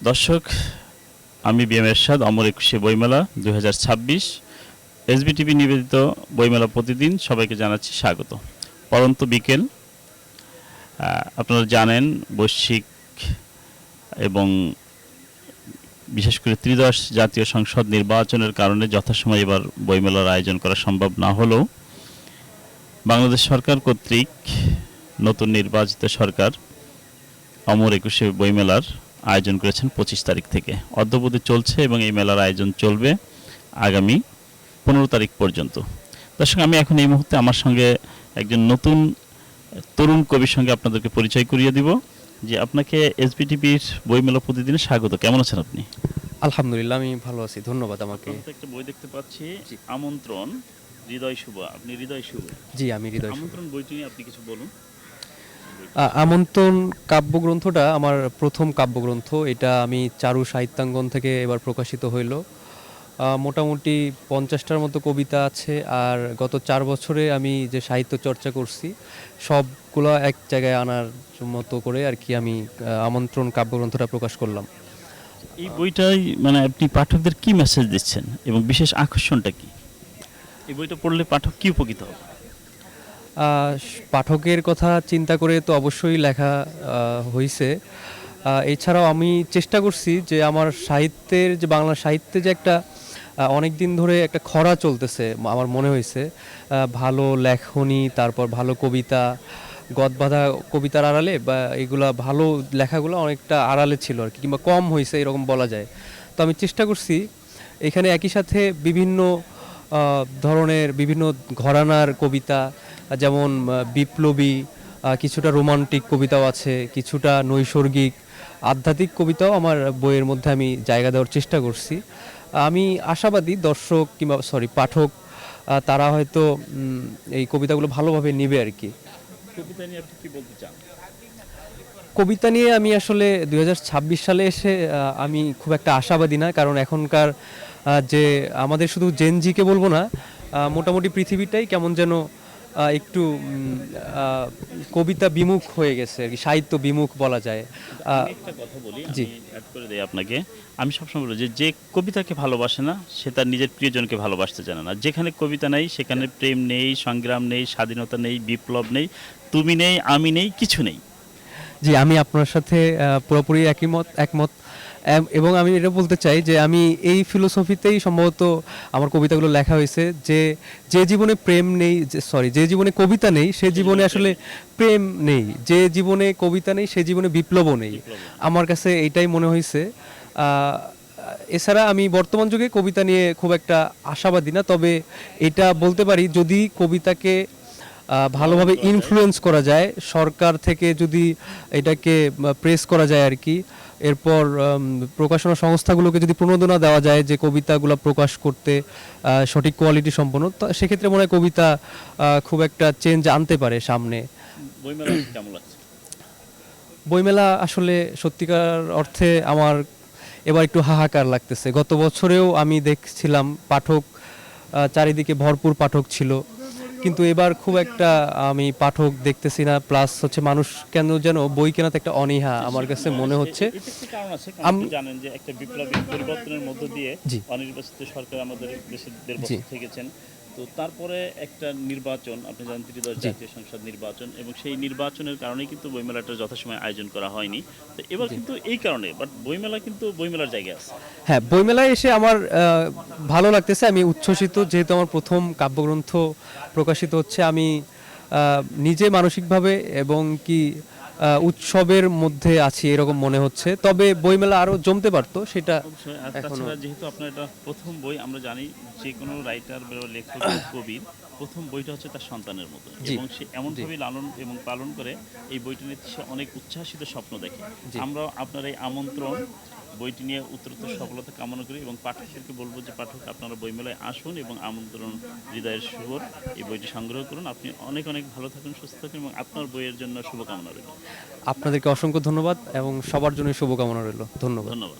দর্শক, আমি বিএম এরশাদ। অমর একুশে বইমেলা 2026 এসবিটিভি নিবেদিত বইমেলা প্রতিদিন সবাইকে জানাচ্ছি স্বাগত। পরন্ত বিকেল, আপনারা জানেন বৈশ্বিক এবং বিশেষ করে ত্রিদশ জাতীয় সংসদ নির্বাচনের কারণে যথাসময়ে এবার বইমেলার আয়োজন করা সম্ভব না হলেও বাংলাদেশ সরকার কর্তৃক নতুন নির্বাচিত সরকার অমর একুশে বইমেলার আয়োজন করেছেন 25 তারিখ থেকে। অদ্যাবধি চলছে এবং এই মেলার আয়োজন চলবে আগামী 15 তারিখ পর্যন্ত। দর্শক, আমি এখন এই মুহূর্তে আমার সঙ্গে একজন নতুন তরুণ কবির সঙ্গে আপনাদেরকে পরিচয় করিয়ে দিব। যে আপনাকে এসবিটিভির বইমেলা প্রতিদিনে স্বাগত। কেমন আছেন আপনি? আলহামদুলিল্লাহ, আমি ভালো আছি, ধন্যবাদ। আমাকে একটা বই দেখতে পাচ্ছি, আমন্ত্রণ, হৃদয় শুভ। আপনি হৃদয় শুভ? জি, আমি হৃদয়। আমন্ত্রণ বইটি নিয়ে আপনি কিছু বলুন। আমন্ত্রণ কাব্যগ্রন্থটা আমার প্রথম কাব্যগ্রন্থ। এটা আমি চারু সাহিত্যাঙ্গন থেকে এবার প্রকাশিত হইল। মোটামুটি 50টার মতো কবিতা আছে। আর গত 4 বছরে আমি যে সাহিত্য চর্চা করছি সবগুলো এক জায়গায় আনার মতো করে আর কি আমি আমন্ত্রণ কাব্যগ্রন্থটা প্রকাশ করলাম। এই বইটাই মানে আপনি পাঠকদের কি মেসেজ দিচ্ছেন এবং বিশেষ আকর্ষণটা কি? এই বইটা পড়লে পাঠক কি উপকৃত হবে? পাঠকের কথা চিন্তা করে তো অবশ্যই লেখা হয়েছে। এছাড়াও আমি চেষ্টা করছি যে আমার সাহিত্যের যে বাংলা সাহিত্যে যে একটা অনেক দিন ধরে একটা খরা চলতেছে, আমার মনে হয়েছে ভালো লেখনী, তারপর ভালো কবিতা, গদবাঁধা কবিতার আড়ালে বা এগুলা ভালো লেখাগুলো অনেকটা আড়ালে ছিল আর কি, কিংবা কম হয়েছে এরকম বলা যায়। তো আমি চেষ্টা করছি এখানে একই সাথে বিভিন্ন ধরনের বিভিন্ন ঘরানার কবিতা, যেমন বিপ্লবী, কিছুটা রোমান্টিক কবিতাও আছে, কিছুটা নৈসর্গিক আধ্যাত্মিক কবিতাও আমার বইয়ের মধ্যে আমি জায়গা দেওয়ার চেষ্টা করছি। আমি আশাবাদী দর্শক কিংবা পাঠক তারা হয়তো এই কবিতাগুলো ভালোভাবে নেবে আর কি। কবিতা নিয়ে আপনি কি বলতে চান? কবিতা নিয়ে আমি আসলে 2026 সালে এসে আমি খুব একটা আশাবাদী না, কারণ এখনকার যে আমাদের শুধু জেনজিকে বলবো না, মোটামুটি পৃথিবীটাই কেমন যেন একটু কবিতা বিমুখ হয়ে গেছে আর কি, সাহিত্য বিমুখ বলা যায়। একটা কথা বলি, জি, আমি অ্যাড করে দেই আপনাকে। আমি সবসময় বলি যে কবিতাকে ভালোবাসে না সে তার নিজের প্রিয়জনকে ভালোবাসতে জানে না। যেখানে কবিতা নেই সেখানে প্রেম নেই, সংগ্রাম নেই, স্বাধীনতা নেই, বিপ্লব নেই, তুমি নেই, আমি নেই, কিছু নেই। জি, আমি আপনার সাথে পুরোপুরি একমত। এবং আমি এটা বলতে চাই যে আমি এই ফিলোসফিতেই সম্ভবত আমার কবিতাগুলো লেখা হয়েছে, যে যে জীবনে প্রেম নেই, যে জীবনে কবিতা নেই সে জীবনে আসলে প্রেম নেই, যে জীবনে কবিতা নেই সে জীবনে বিপ্লবও নেই। আমার কাছে এইটাই মনে হয়েছে। এছাড়া আমি বর্তমান যুগে কবিতা নিয়ে খুব একটা আশাবাদী না, তবে এটা বলতে পারি যদি কবিতাকে ভালোভাবে ইনফ্লুয়েন্স করা যায়, সরকার থেকে যদি এটাকে প্রেস করা যায় আর কি, এরপর প্রকাশনা সংস্থাগুলোকে যদি প্রণোদনা দেওয়া যায় যে কবিতাগুলো প্রকাশ করতে সঠিক কোয়ালিটি সম্পন্ন, তো সেক্ষেত্রে মনে হয় কবিতা খুব একটা চেঞ্জ আনতে পারে সামনে। বইমেলা কেমন লাগছে? বইমেলা আসলে সত্যিকার অর্থে আমার এবার একটু হাহাকার লাগতেছে। গত বছরেও আমি দেখছিলাম পাঠক চারিদিকে ভরপুর পাঠক ছিল, কিন্তু এবার খুব একটা আমি পাঠক দেখতেছি না। প্লাস হচ্ছে মানুষ কেন যেন বই কেনাতে একটা অনীহা আমার কাছে মনে হচ্ছে। আপনি জানেন যে একটা বিপ্লবী পরিবর্তনের মধ্য দিয়ে জি, অনির্বাচিত সরকার আমাদের দেশে 1.5 জি, বছর থেকেছেন। তো তারপরে একটা নির্বাচন, আপনি জানেন ত্রিদশ জি, জাতীয় সংসদ নির্বাচন, এবং সেই নির্বাচনের কারণেই কিন্তু বইমেলাটা যথাসময়ে আয়োজন করা হয়নি। তো এবার জি। কিন্তু এই কারণে বাট বইমেলা কিন্তু বইমেলার জায়গায় আছে। হ্যাঁ, বইমেলায় এসে আমার ভালো লাগতেছে, আমি উচ্ছ্বসিত, যেহেতু আমার প্রথম কাব্যগ্রন্থ প্রকাশিত হচ্ছে। আমি নিজে মানসিকভাবে এবং কি উৎসবের মধ্যে আছি এরকম মনে হচ্ছে। তবে বইমেলা আরো জমতে পারতো, সেটা অবশ্যই। আর এখনো। তাছাড়া যেহেতু আপনার এটা প্রথম বই, আমরা জানি যে কোনো রাইটার বা লেখক বা কবির প্রথম বইটা হচ্ছে তার সন্তানের মতো, জি, এবং সে জি, এমনভাবে লালন এবং পালন করে এই বইটি নিয়ে সে অনেক উচ্ছ্বাসিত স্বপ্ন দেখে। জি। আমরা আপনার এই আমন্ত্রণ বইটি নিয়ে উত্তরোত্তর সফলতা কামনা করি এবং পাঠকদেরকে বলবো যে পাঠক আপনারা বইমেলায় আসুন এবং আমন্ত্রণ হৃদয়ের শুভর এই বইটি সংগ্রহ করুন। আপনি অনেক অনেক ভালো থাকুন, সুস্থ থাকুন এবং আপনার বইয়ের জন্য শুভকামনা রইল। আপনাদেরকে অসংখ্য ধন্যবাদ এবং সবার জন্য শুভকামনা রইল। ধন্যবাদ। ধন্যবাদ।